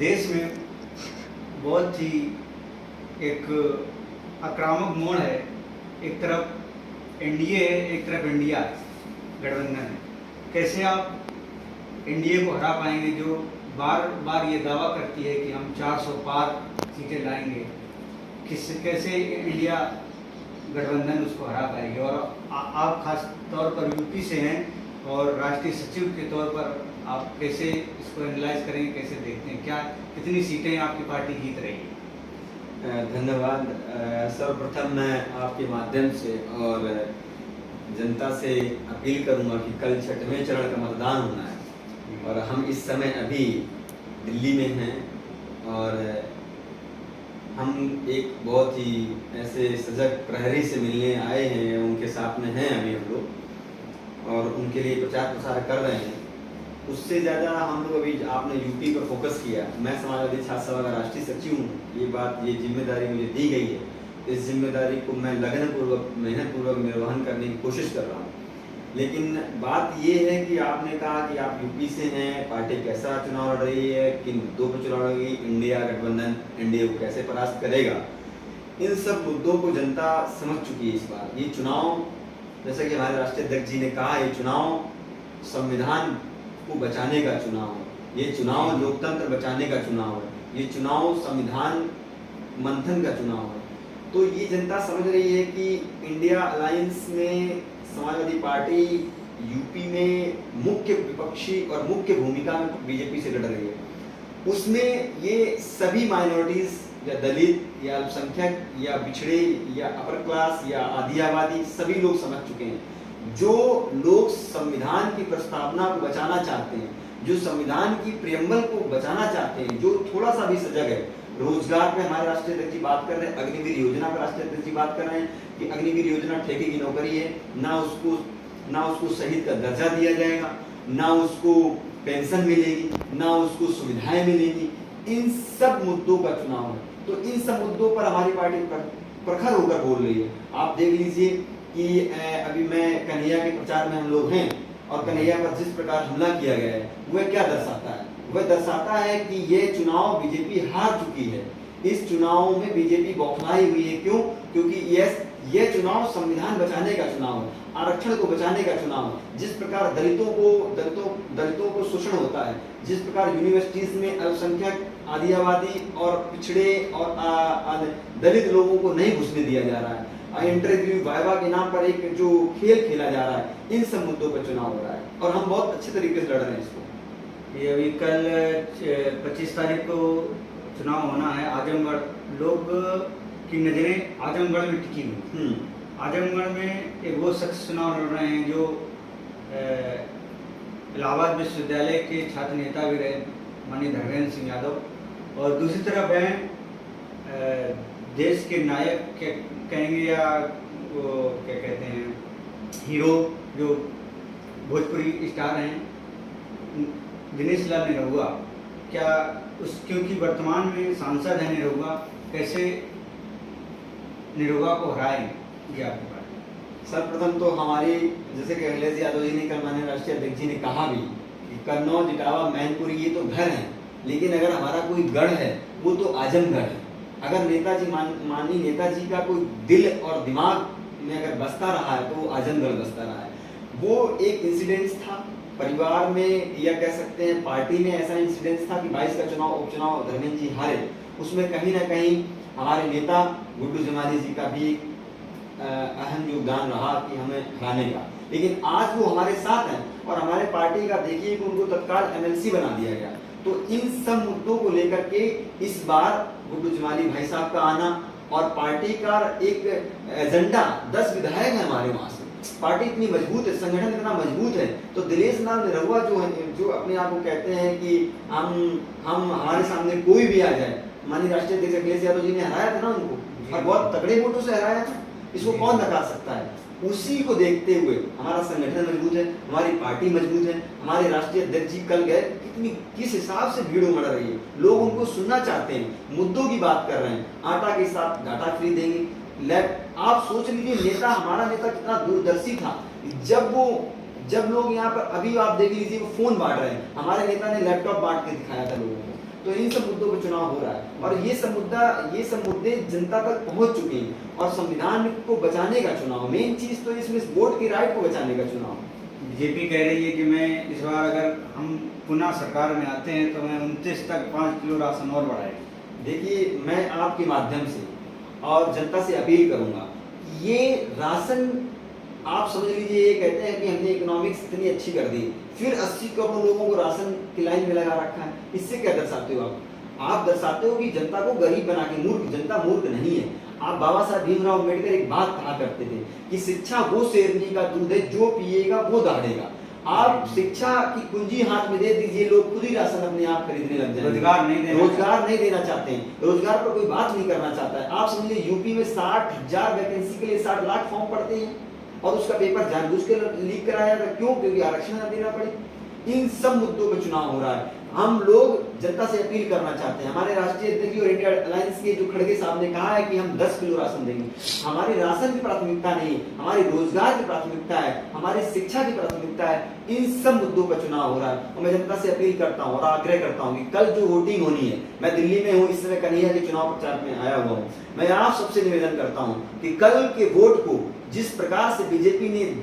देश में बहुत ही एक आक्रामक मोड़ है। एक तरफ एनडीए है, एक तरफ इंडिया गठबंधन है। कैसे आप एनडीए को हरा पाएंगे जो बार बार ये दावा करती है कि हम 400 पार सीटें लाएंगे? कैसे इंडिया गठबंधन उसको हरा पाएगी? और आप खास तौर पर यूपी से हैं और राष्ट्रीय सचिव के तौर पर आप कैसे इसको एनालाइज करेंगे, कैसे देखते हैं? क्या कितनी सीटें आपकी पार्टी जीत रही है? धन्यवाद। सर्वप्रथम मैं आपके माध्यम से और जनता से अपील करूंगा कि कल 6वें चरण का मतदान होना है और हम इस समय अभी दिल्ली में हैं और हम एक बहुत ही ऐसे सजग प्रहरी से मिलने आए हैं, उनके साथ में हैं अभी हम लोग और उनके लिए प्रचार प्रसार कर रहे हैं। उससे ज़्यादा हम लोग अभी आपने यूपी पर फोकस किया। मैं समाजवादी छात्र सभा का राष्ट्रीय सचिव हूँ। ये जिम्मेदारी मुझे दी गई है। इस जिम्मेदारी को मैं लगनपूर्वक मेहनतपूर्वक निर्वहन करने की कोशिश कर रहा हूँ। लेकिन बात ये है कि आपने कहा कि आप यूपी से हैं, पार्टी कैसा चुनाव लड़ रही है, किन मुद्दों पर चुनाव लड़ेगी, इंडिया गठबंधन एनडीए को कैसे परास्त करेगा, इन सब मुद्दों को जनता समझ चुकी है। इस बार ये चुनाव, जैसा कि हमारे राष्ट्रीय अध्यक्ष जी ने कहा, ये चुनाव संविधान को बचाने का चुनाव है। ये चुनाव लोकतंत्र बचाने का चुनाव है। ये चुनाव संविधान मंथन का चुनाव है। तो ये जनता समझ रही है कि इंडिया अलायंस में समाजवादी पार्टी यूपी में मुख्य विपक्षी और मुख्य भूमिका में बीजेपी से लड़ रही है। उसमें ये सभी माइनॉरिटीज या दलित या अल्पसंख्यक या पिछड़े या अपर क्लास या आधी आबादी सभी लोग समझ चुके हैं। जो लोग संविधान की प्रस्तावना को बचाना चाहते हैं, जो संविधान की प्रियम्बल को बचाना चाहते हैं, जो थोड़ा सा भी सजग है, रोजगार पे हमारे राष्ट्रीय अध्यक्ष जी बात कर रहे हैं, अग्निवीर योजना पर राष्ट्रीय अध्यक्ष जी बात कर रहे हैं कि अग्निवीर योजना ठेके की नौकरी है, ना उसको शहीद का दर्जा दिया जाएगा, ना उसको पेंशन मिलेगी, ना उसको सुविधाएं मिलेगी। इन सब मुद्दों का चुनाव है। तो इन सब मुद्दों पर हमारी पार्टी प्रखर होकर बोल रही है। आप देख लीजिए कि अभी मैं कन्हैया के प्रचार में हम लोग हैं और कन्हैया पर जिस प्रकार हमला किया गया है वह क्या दर्शाता है? वह दर्शाता है कि ये चुनाव बीजेपी हार चुकी है। इस चुनाव में बीजेपी बौखलाई हुई है। क्यों? क्योंकि ये चुनाव संविधान बचाने का चुनाव है, आरक्षण को बचाने का चुनाव है। जिस प्रकार दलितों को शोषण होता है, जिस प्रकार यूनिवर्सिटीज में अल्पसंख्यक, आदिवासी आबादी और पिछड़े और दलित लोगों को नहीं घुसने दिया जा रहा है, इंटरव्यू वाइवा के नाम पर एक जो खेल खेला जा रहा है, इन सब मुद्दों पर चुनाव हो रहा है और हम बहुत अच्छे तरीके से लड़ रहे हैं इसको। ये अभी कल 25 तारीख को चुनाव होना है। आजमगढ़, लोग की नजरें आजमगढ़ में टिकी हुई। आजमगढ़ में एक वो शख्स चुनाव लड़ रहे हैं जो इलाहाबाद विश्वविद्यालय के छात्र नेता भी रहे, माननीय धर्मेंद्र सिंह यादव, और दूसरी तरफ हैं देश के नायक कहेंगे या वो क्या कहते हैं, हीरो, जो भोजपुरी स्टार हैं, दिनेश लाल निरहुआ। क्या क्योंकि वर्तमान में सांसद हैं निरहुआ, कैसे निरहुआ को हराएंगे आपकी पार्टी? सर्वप्रथम तो हमारी, जैसे कि अखिलेश यादव जी ने कल माननीय राष्ट्रीय अध्यक्ष जी ने कहा भी कि कन्नौज, इटावा, मैनपुरी ये तो घर हैं, लेकिन अगर हमारा कोई गढ़ है वो तो आजमगढ़ है। अगर नेताजी माननीय नेताजी का कोई दिल और दिमाग में अगर बसता रहा है तो वो आजमगढ़ बसता रहा है। वो एक इंसिडेंस था परिवार में, या कह सकते हैं पार्टी में ऐसा इंसिडेंस था कि 22 का चुनाव उपचुनाव धर्मेंद्र जी हारे। उसमें कहीं ना कहीं हमारे नेता गुड्डू जमाली जी का भी अहम योगदान रहा कि हमें हराने का। लेकिन आज वो हमारे साथ हैं और हमारे पार्टी का देखिए कि उनको तत्काल एमएलसी बना दिया गया। तो इन सब मुद्दों को लेकर के इस बार गुड्डू जमाली भाई साहब का आना और पार्टी का एक एजेंडा, 10 विधायक हैं हमारे वहां से, पार्टी इतनी मजबूत है, संगठन इतना मजबूत है। तो दिनेश लाल निरहुआ जो अपने आप को कहते हैं कि हम हमारे सामने कोई भी आ जाए, माननीय राष्ट्रीय अध्यक्ष अखिलेश यादव जी ने हराया था ना उनको, और बहुत तगड़े वोटों से हराया था। इसको कौन नकार सकता है? उसी को देखते हुए हमारा संगठन मजबूत है, हमारी पार्टी मजबूत है। हमारे राष्ट्रीय अध्यक्ष जी कल गए, किस हिसाब से भीड़ उमड़ रही है, लोग उनको सुनना चाहते हैं, मुद्दों की बात कर रहे हैं। आटा के साथ डाटा फ्री देंगे। आप सोच लीजिए, नेता, हमारा नेता कितना दूरदर्शी था। जब लोग यहाँ पर, अभी आप देख लीजिए, वो फोन बांट रहे हैं, हमारे नेता ने लैपटॉप बांट के दिखाया था लोगों को। तो इन सब मुद्दों पर चुनाव हो रहा है और ये सब मुद्दे जनता तक पहुंच चुके हैं और संविधान को बचाने का चुनाव, मेन चीज तो इसमें इस वोट की राइट को बचाने का चुनाव। बीजेपी कह रही है कि मैं इस बार अगर हम पुनः सरकार में आते हैं तो मैं 29 तक 5 किलो राशन और बढ़ाएगी। देखिए, मैं आपके माध्यम से और जनता से अपील करूंगा, ये राशन आप समझ लीजिए, ये कहते हैं कि हमने इकोनॉमिक्स इतनी अच्छी कर दी, फिर 80 करोड़ लोगों को राशन की लाइन में लगा रखा है। इससे क्या दर्शाते हो आप दर्शाते हो कि जनता को गरीब बना के, जनता मूर्ख नहीं है। आप बाबा साहब भीमराव अम्बेडकर एक बात कहा करते थे कि शिक्षा वो शेरनी का दूध है, जो पिएगा वो दहाड़ेगा। आप शिक्षा की कुंजी हाथ में दे दीजिए, लोग खुद ही राशन अपने आप खरीदने लग जाएंगे। रोजगार नहीं देना चाहते हैं, रोजगार पर कोई बात नहीं करना चाहता है। आप समझिए, यूपी में 60,000 वैकेंसी के लिए 60 लाख फॉर्म पड़ते हैं और उसका पेपर जानबूझ के लीक कराया था। क्यों? क्योंकि आरक्षण न देना पड़े। इन सब मुद्दों पर चुनाव हो रहा है। हम लोग जनता से अपील करना चाहते हैं। हमारे राष्ट्रीय अध्यक्ष और इंडिया अलायंस के जो खड़गे साहब ने कहा है कि हम 10 किलो राशन देंगे। हमारी राशन की प्राथमिकता नहीं, हमारी रोजगार की प्राथमिकता है, हमारी शिक्षा की प्राथमिकता है। इन सब मुद्दों पर चुनाव हो रहा है और मैं जनता से अपील करता हूँ और आग्रह करता हूँ कि कल जो वोटिंग होनी है, मैं दिल्ली में हूँ इस समय, कन्हैया के चुनाव प्रचार में आया हुआ हूँ, मैं आप सबसे निवेदन करता हूँ कि कल के वोट को जिस प्रकार से बीजेपी ने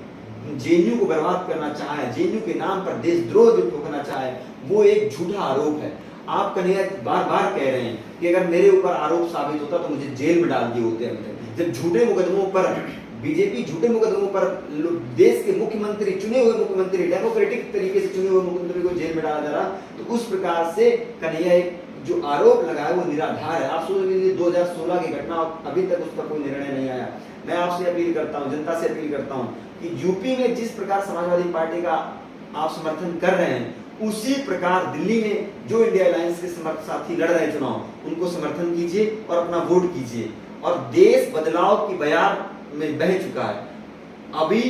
जेएनयू को बर्बाद करना चाहा है, जेएनयू के नाम पर देशद्रोह जो ठोकना चाहा है, वो एक झूठा आरोप है। आप कन्हैया बार बार कह रहे हैं कि अगर मेरे ऊपर आरोप साबित होता तो मुझे जेल में डाल दिए होते। जब झूठे मुकदमों पर बीजेपी झूठे मुकदमों पर देश के मुख्यमंत्री, चुने हुए मुख्यमंत्री, डेमोक्रेटिक तरीके से चुने हुए मुख्यमंत्री को जेल में डाला जा रहा, तो उस प्रकार से कन्हैया एक जो आरोप लगाया वो निराधार है। आप सोच लीजिए, 2016 की घटना, अभी तक उसका कोई निर्णय नहीं आया। मैं आपसे अपील करता हूँ, जनता से अपील करता हूँ कि यूपी में जिस प्रकार समाजवादी पार्टी का आप समर्थन कर रहे हैं, उसी प्रकार दिल्ली में जो इंडिया अलायंस के साथी लड़ रहे हैं चुनाव, उनको समर्थन कीजिए और अपना वोट कीजिए। और देश बदलाव की बयार में बह चुका है। अभी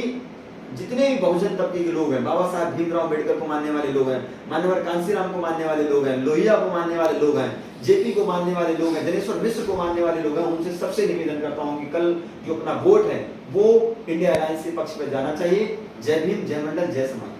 जितने भी बहुजन तबके के लोग हैं, बाबा साहब भीमराव अम्बेडकर को मानने वाले लोग हैं, मान्यवर कांसीराम को मानने वाले लोग हैं, लोहिया को मानने वाले लोग हैं, जेपी को मानने वाले लोग हैं, जनेश्वर मिश्र को मानने वाले लोग हैं, उनसे सबसे निवेदन करता हूं कि कल जो अपना वोट है वो इंडिया अलायंस के पक्ष में जाना चाहिए। जय भीम, जय मंडल, जय समाज।